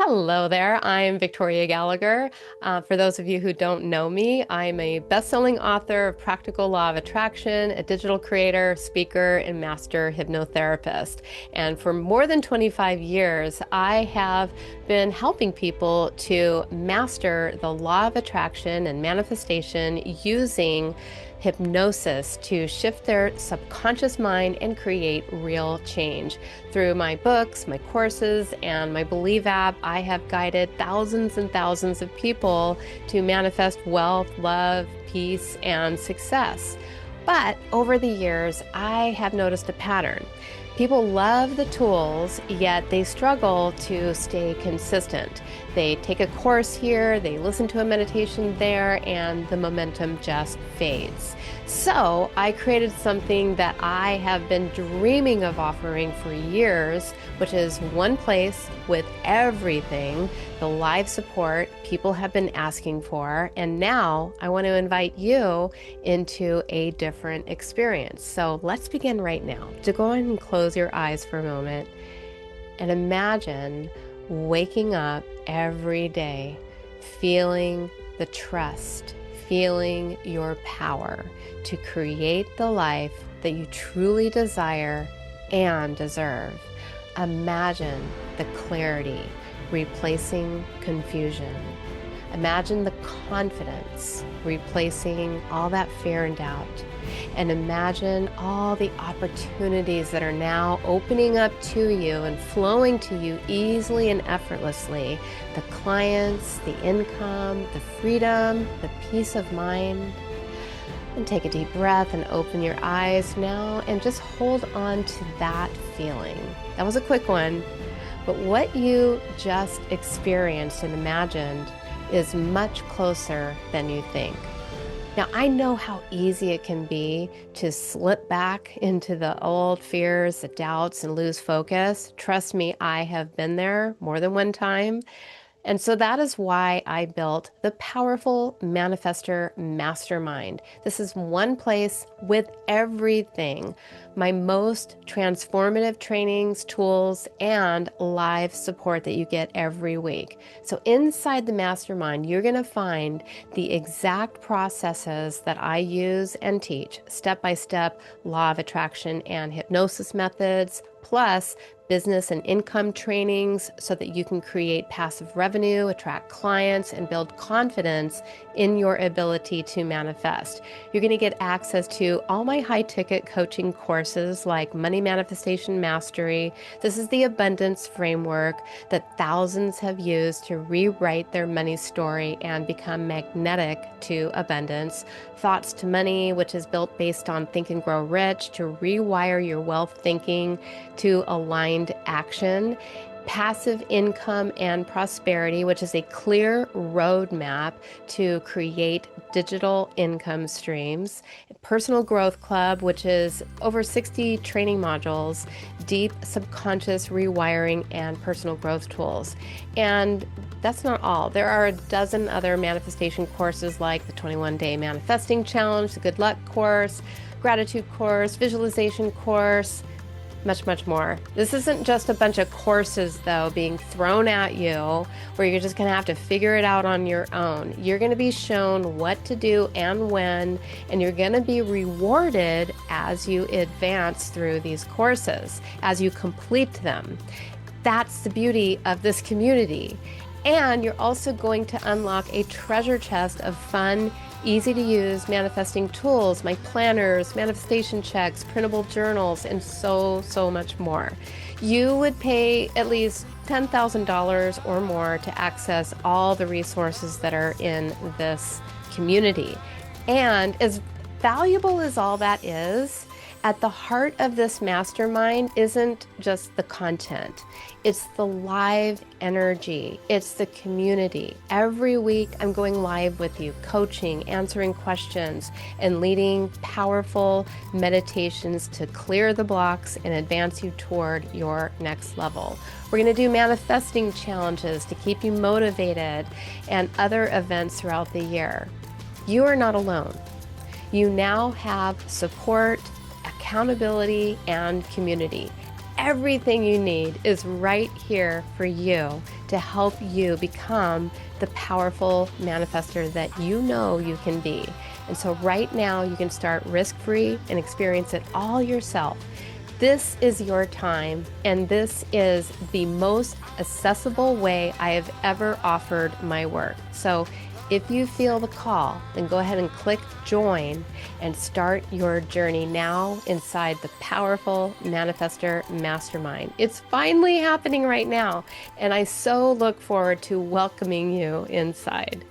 Hello there, I'm Victoria Gallagher. For those of you who don't know me, I'm a best-selling author of Practical Law of Attraction, a digital creator, speaker, and master hypnotherapist. And for more than 25 years, I have been helping people to master the law of attraction and manifestation using hypnosis to shift their subconscious mind and create real change. Through my books, my courses, and my Believe app, I have guided thousands and thousands of people to manifest wealth, love, peace, and success. But over the years, I have noticed a pattern. People love the tools, yet they struggle to stay consistent. They take a course here, they listen to a meditation there, and the momentum just fades. So I created something that I have been dreaming of offering for years, which is one place with everything, the live support people have been asking for, and now I want to invite you into a different experience. So let's begin right now. To go ahead and close your eyes for a moment and imagine waking up every day feeling the trust, feeling your power to create the life that you truly desire and deserve. Imagine the clarity replacing confusion. Imagine the confidence replacing all that fear and doubt. And imagine all the opportunities that are now opening up to you and flowing to you easily and effortlessly. The clients, the income, the freedom, the peace of mind. And take a deep breath and open your eyes now and just hold on to that feeling. That was a quick one, but what you just experienced and imagined is much closer than you think. Now, I know how easy it can be to slip back into the old fears, the doubts, and lose focus. Trust me, I have been there more than one time. And so that is why I built the powerful Manifestor Mastermind. This is one place with everything. My most transformative trainings, tools, and live support that you get every week. So inside the Mastermind, you're going to find the exact processes that I use and teach, step-by-step law of attraction and hypnosis methods, plus business and income trainings so that you can create passive revenue, attract clients, and build confidence in your ability to manifest. You're going to get access to all my high-ticket coaching courses like Money Manifestation Mastery. This is the abundance framework that thousands have used to rewrite their money story and become magnetic to abundance. Thoughts to Money, which is built based on Think and Grow Rich to rewire your wealth thinking to aligned action. Passive Income and Prosperity, which is a clear roadmap to create digital income streams. Personal Growth Club, which is over 60 training modules, deep subconscious rewiring, and personal growth tools. And that's not all. There are a dozen other manifestation courses like the 21-Day Manifesting Challenge, the Good Luck course, Gratitude course, Visualization course, much, much more. This isn't just a bunch of courses, though, being thrown at you where you're just going to have to figure it out on your own. You're going to be shown what to do and when, and you're going to be rewarded as you advance through these courses, as you complete them. That's the beauty of this community. And you're also going to unlock a treasure chest of fun, easy to use manifesting tools, my planners, manifestation checks, printable journals, and so much more. You would pay at least $10,000 or more to access all the resources that are in this community. And as valuable as all that is, at the heart of this mastermind isn't just the content. It's the live energy. It's the community. Every week I'm going live with you, coaching, answering questions, and leading powerful meditations to clear the blocks and advance you toward your next level. We're going to do manifesting challenges to keep you motivated and other events throughout the year. You are not alone. You now have support, accountability, and community. everything you need is right here for you to help you become the powerful manifestor that you know you can be. And so right now you can start risk-free and experience it all yourself. This is your time, and this is the most accessible way I have ever offered my work. So if you feel the call, then go ahead and click join and start your journey now inside the powerful Manifestor Mastermind. It's finally happening right now, and I so look forward to welcoming you inside.